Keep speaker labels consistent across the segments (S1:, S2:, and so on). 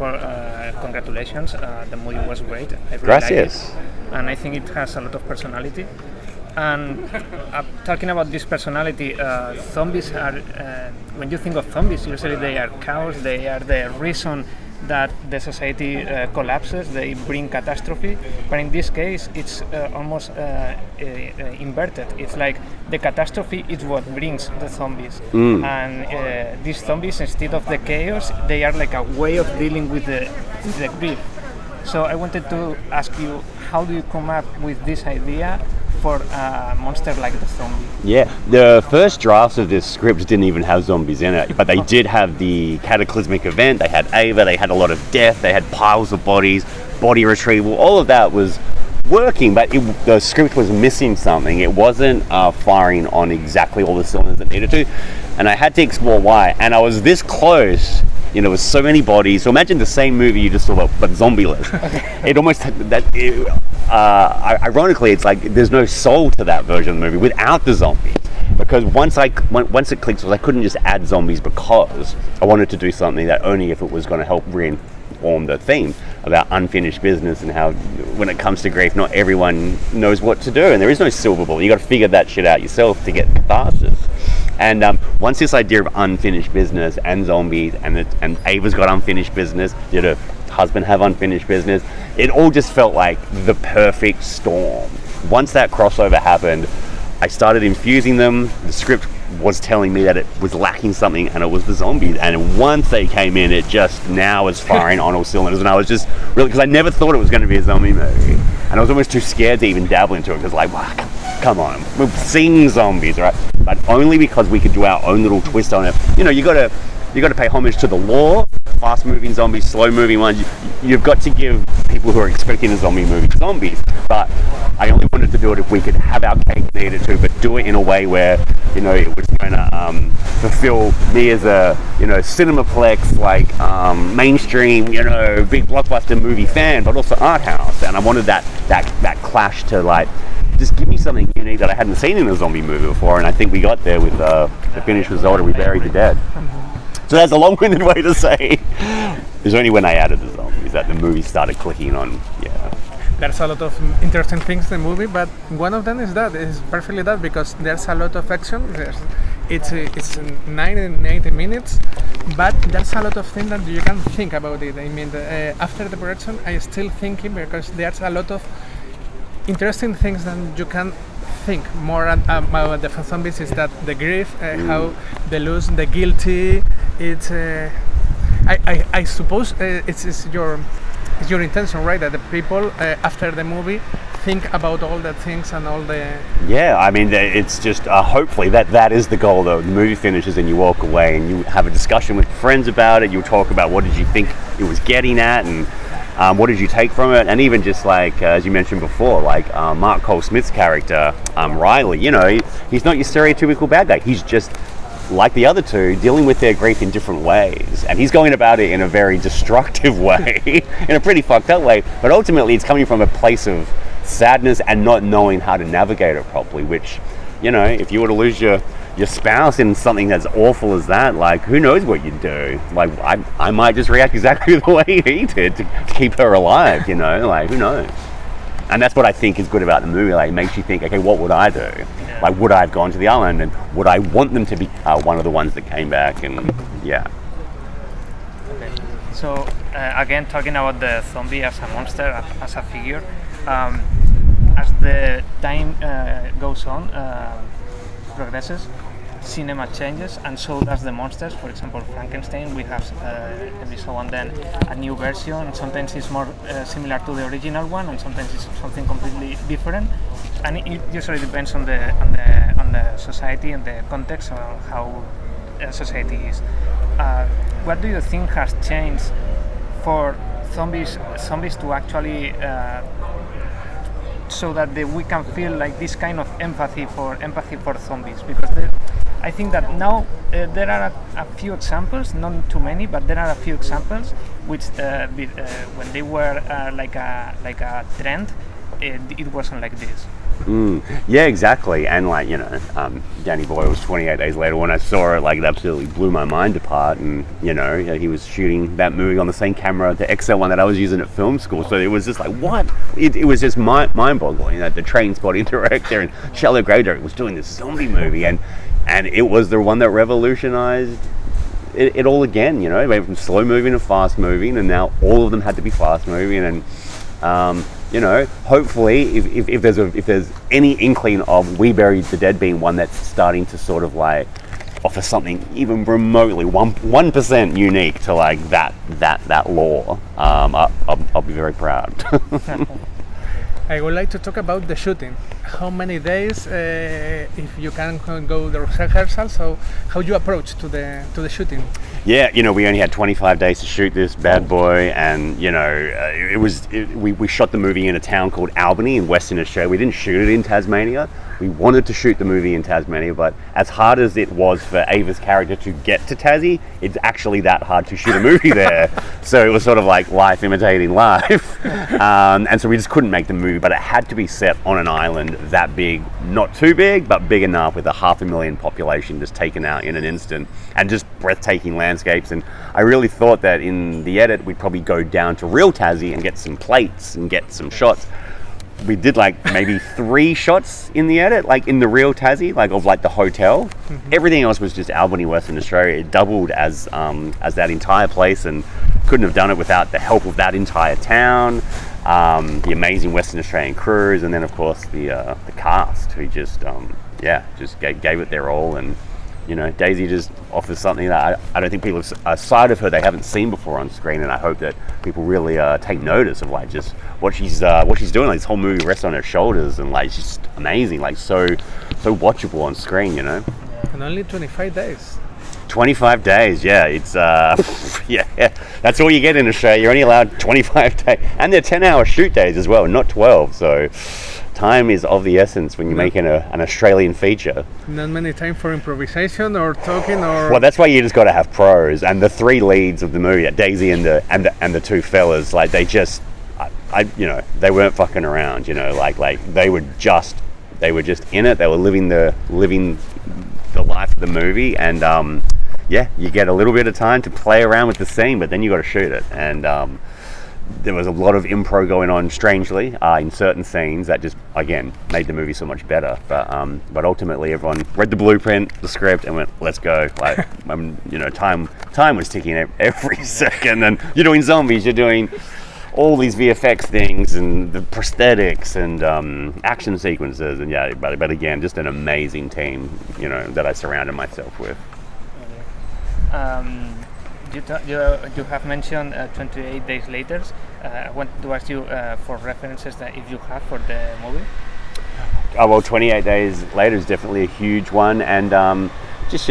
S1: all, congratulations. The movie was great. I really
S2: Gracias.
S1: liked it, and I think it has a lot of personality. And talking about this personality, zombies are, when you think of zombies, usually they are chaos, they are the reason that the society collapses, they bring catastrophe. But in this case, it's almost inverted. It's like the catastrophe is what brings the zombies. And these zombies, instead of the chaos, they are like a way of dealing with the grief. So I wanted to ask you, how do you come up with this idea for a monster like the zombie?
S2: Yeah, the first drafts of this script didn't even have zombies in it, but they did have the cataclysmic event. They had Ava, they had a lot of death, they had piles of bodies, body retrieval, all of that was working, but the script was missing something. It wasn't firing on exactly all the cylinders it needed to, and I had to explore why. And I was this close, you know, with so many bodies. So imagine the same movie you just saw, but zombie-less. It almost, ironically, it's like there's no soul to that version of the movie without the zombies. Because once it clicked, I couldn't just add zombies because I wanted to do something that only if it was going to help reinform the theme about unfinished business and how when it comes to grief, not everyone knows what to do, and there is no silver bullet. You got to figure that shit out yourself to get catharsis. And once this idea of unfinished business and zombies and Ava's got unfinished business, did her husband have unfinished business, it all just felt like the perfect storm. Once that crossover happened, I started infusing them. The script was telling me that it was lacking something, and it was the zombies. And once they came in, it just now was firing on all cylinders. And I was just really, because I never thought it was going to be a zombie movie, and I was almost too scared to even dabble into it, because like, wow, come on, we've seen zombies, right? But only because we could do our own little twist on it. You know, you got to pay homage to the lore. Fast moving zombies, slow moving ones. You've got to give people who are expecting a zombie movie zombies. But I only wanted to do it if we could have our cake needed to, but do it in a way where, you know, it was going to fulfill me as a, you know, cinemaplex, like mainstream, you know, big blockbuster movie fan, but also art house. And I wanted that clash to, like, just give me something unique that I hadn't seen in a zombie movie before. And I think we got there with the finished result of We Buried the Dead. So that's a long-winded way to say it's only when I added the zombies that the movie started clicking on. Yeah.
S3: There's a lot of interesting things in the movie, but one of them is perfectly that, because there's a lot of action. It's 90 minutes, but there's a lot of things that you can think about it. I mean, after the production, I'm still thinking, because there's a lot of interesting things that you can think more about the zombies. Is that the grief, how they lose, the guilty. It's I suppose it's your intention, right? That the people after the movie think about all the things and all the...
S2: Yeah, I mean, it's just hopefully that is the goal, though. The movie finishes and you walk away and you have a discussion with friends about it. You talk about what did you think it was getting at, and what did you take from it. And even just like, as you mentioned before, like Mark Cole Smith's character, Riley, you know, he's not your stereotypical bad guy. He's just, like the other two, dealing with their grief in different ways. And he's going about it in a very destructive way, in a pretty fucked up way. But ultimately, it's coming from a place of sadness and not knowing how to navigate it properly, which, you know, if you were to lose your spouse in something as awful as that, like, who knows what you'd do? Like, I might just react exactly the way he did to keep her alive, you know? Like, who knows? And that's what I think is good about the movie. Like, it makes you think, okay, what would I do? Yeah. Like, would I have gone to the island, and would I want them to be one of the ones that came back? And yeah.
S1: Okay. So again, talking about the zombie as a monster, as a figure, as the time goes on, progresses, cinema changes, and so does the monsters. For example, Frankenstein, we have every so and then a new version. Sometimes it's more similar to the original one, and sometimes it's something completely different. And it usually depends on the society and the context of how society is. What do you think has changed for zombies to actually so that we can feel like this kind of empathy for zombies? Because I think that now there are a few examples, not too many, but there are a few examples which when they were like a trend, it wasn't like this.
S2: Yeah, exactly. And like, Danny Boyle was 28 days later when I saw it, like it absolutely blew my mind apart. And, he was shooting that movie on the same camera, the XL one that I was using at film school. So it was just like, what? It was just mind-boggling that the Train Spotting director and Shallow Grave director was doing this zombie movie. And it was the one that revolutionized it all again, It went from slow moving to fast moving, and now all of them had to be fast moving. And, hopefully, if there's any inkling of We Buried the Dead being one that's starting to sort of like offer something even remotely 1% unique to like that lore, I'll be very proud.
S3: I would like to talk about the shooting. How many days, if you can go the rehearsal, so how you approach to the shooting?
S2: Yeah, we only had 25 days to shoot this bad boy, and we shot the movie in a town called Albany in Western Australia. We didn't shoot it in Tasmania. We wanted to shoot the movie in Tasmania, but as hard as it was for Ava's character to get to Tassie, it's actually that hard to shoot a movie there. So it was sort of like life imitating life. And so we just couldn't make the movie, but it had to be set on an island that big, not too big, but big enough with a 500,000 population just taken out in an instant, and just breathtaking landscapes. And I really thought that in the edit, we'd probably go down to real Tassie and get some plates and get some shots. We did like maybe 3 shots in the edit, like in the real Tassie, like of like the hotel. Mm-hmm. Everything else was just Albany, Western Australia. It doubled as that entire place, and couldn't have done it without the help of that entire town, the amazing Western Australian crews, and then of course the cast who just gave it their all. And Daisy just offers something that I don't think people a side of her they haven't seen before on screen, and I hope that people really take notice of like just what she's doing. Like this whole movie rests on her shoulders, and like she's just amazing, like so watchable on screen.
S3: And only 25 days.
S2: 25 days, yeah. It's that's all you get in Australia. You're only allowed 25 days, and they're 10-hour shoot days as well, not 12. So time is of the essence when you're making an Australian feature. Not
S3: many time for improvisation or talking or.
S2: Well, that's why you just got to have pros. And the 3 leads of the movie, Daisy and the 2 fellas, like they just, they weren't fucking around. Like they were just in it. They were living the life of the movie, and you get a little bit of time to play around with the scene, but then you got to shoot it. And there was a lot of improv going on, strangely, in certain scenes that just, again, made the movie so much better. But ultimately, everyone read the blueprint, the script, and went, "Let's go!" Like, time was ticking every second. And you're doing zombies, you're doing all these VFX things and the prosthetics and action sequences, and but again, just an amazing team, that I surrounded myself with.
S1: You have mentioned 28 days later. I want to ask you for references that if you have for the movie.
S2: Oh, well, 28 days later is definitely a huge one, and just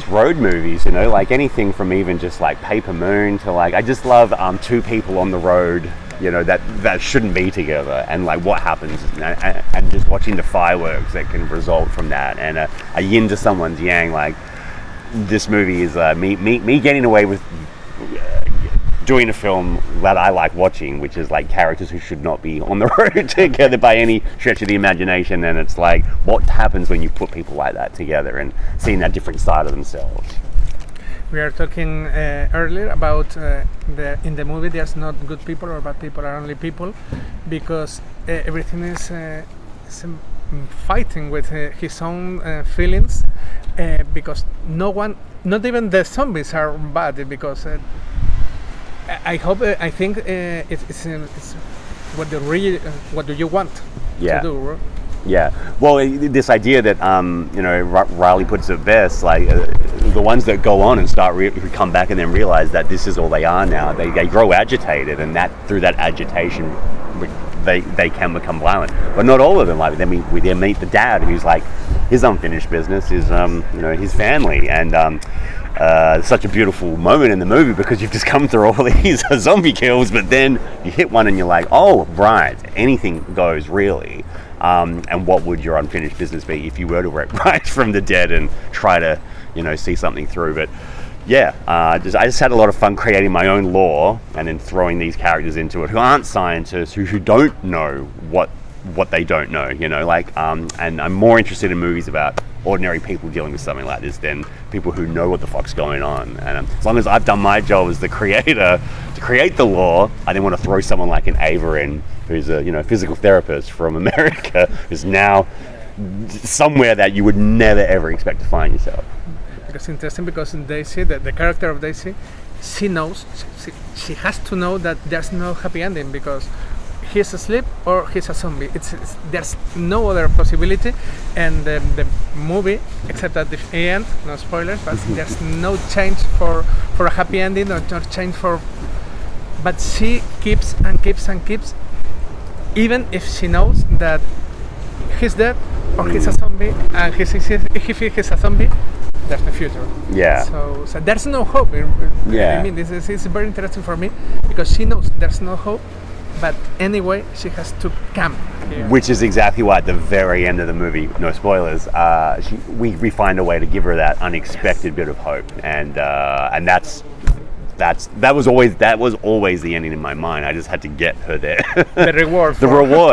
S2: road movies, like anything from even just like Paper Moon to like, I just love 2 people on the road, that shouldn't be together, and like what happens, and just watching the fireworks that can result from that, and a yin to someone's yang. Like, this movie is me getting away with doing a film that I like watching, which is like characters who should not be on the road together by any stretch of the imagination. And it's like, what happens when you put people like that together and seeing that different side of themselves?
S3: We are talking earlier about in the movie there's not good people or bad people, are only people, because everything is fighting with his own feelings, because no one, not even the zombies are bad, because I think it's what do you want to do?
S2: Yeah. Well, this idea that Riley puts it best, like the ones that go on and start come back and then realize that this is all they are now. They grow agitated, and that through that agitation, they can become violent. But not all of them. Like then we then meet the dad, who's like his unfinished business is his family, and it's such a beautiful moment in the movie because you've just come through all these zombie kills, but then you hit one and you're like, oh right, anything goes really. And what would your unfinished business be if you were to rise from the dead and try to see something through? But I just had a lot of fun creating my own lore and then throwing these characters into it who aren't scientists, who don't know what what they don't know, you know, like, and I'm more interested in movies about ordinary people dealing with something like this than people who know what the fuck's going on. And as long as I've done my job as the creator to create the law, I didn't want to throw someone like an Ava in, who's a, you know, physical therapist from America, who's now somewhere that you would never ever expect to find yourself.
S3: It's interesting because Daisy, the character of Daisy, she knows, she has to know that there's no happy ending because he's asleep or he's a zombie. There's no other possibility, and the movie, except at the end, no spoilers, but there's no change for a happy ending or no change for. But she keeps and keeps and keeps, even if she knows that he's dead or he's a zombie, and if he's a zombie, there's no future.
S2: Yeah.
S3: So there's no hope.
S2: Yeah.
S3: I mean, this is very interesting for me because she knows there's no hope. But anyway, she has to come here.
S2: Which is exactly why at the very end of the movie, no spoilers, we find a way to give her that unexpected bit of hope, and that was always the ending in my mind. I just had to get her there.
S3: The reward.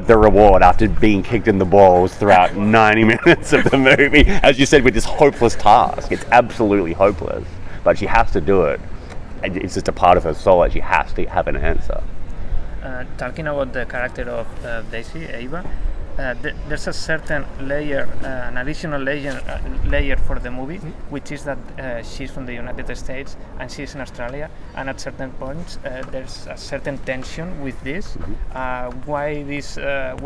S2: the reward after being kicked in the balls throughout 90 minutes of the movie, as you said, with this hopeless task. It's absolutely hopeless, but she has to do it. It's just a part of her soul that she has to have an answer.
S1: Talking about the character of Daisy, Ava, there's a certain layer, an additional layer for the movie, which is that she's from the United States and she's in Australia, and at certain points there's a certain tension with this. Why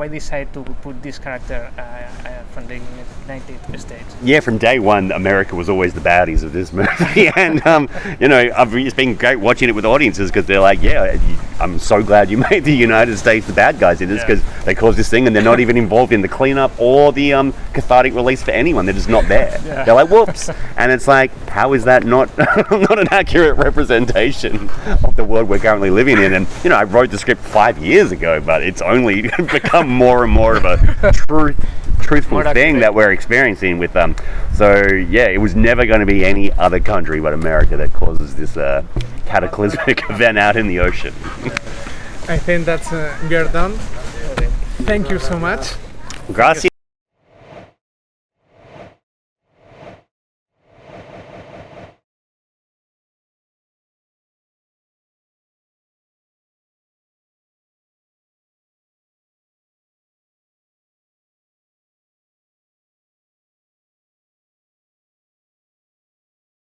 S1: decide to put this character from the United States?
S2: Yeah, from day one, America was always the baddies of this movie, and you know, it's been great watching it with audiences because they're like, yeah, I'm so glad you made the United States the bad guys in this because they caused this thing and they're not even involved in the cleanup or the cathartic release for anyone. They're just not there. Yeah. They're like, whoops. And it's like, how is that not an accurate representation of the world we're currently living in? And, you know, I wrote the script 5 years ago, but it's only become more and more of a truthful thing that we're experiencing with them. So, yeah, it was never going to be any other country but America that causes this cataclysmic event out in the ocean.
S3: I think that's we are done. Thank you so much.
S2: Gracias.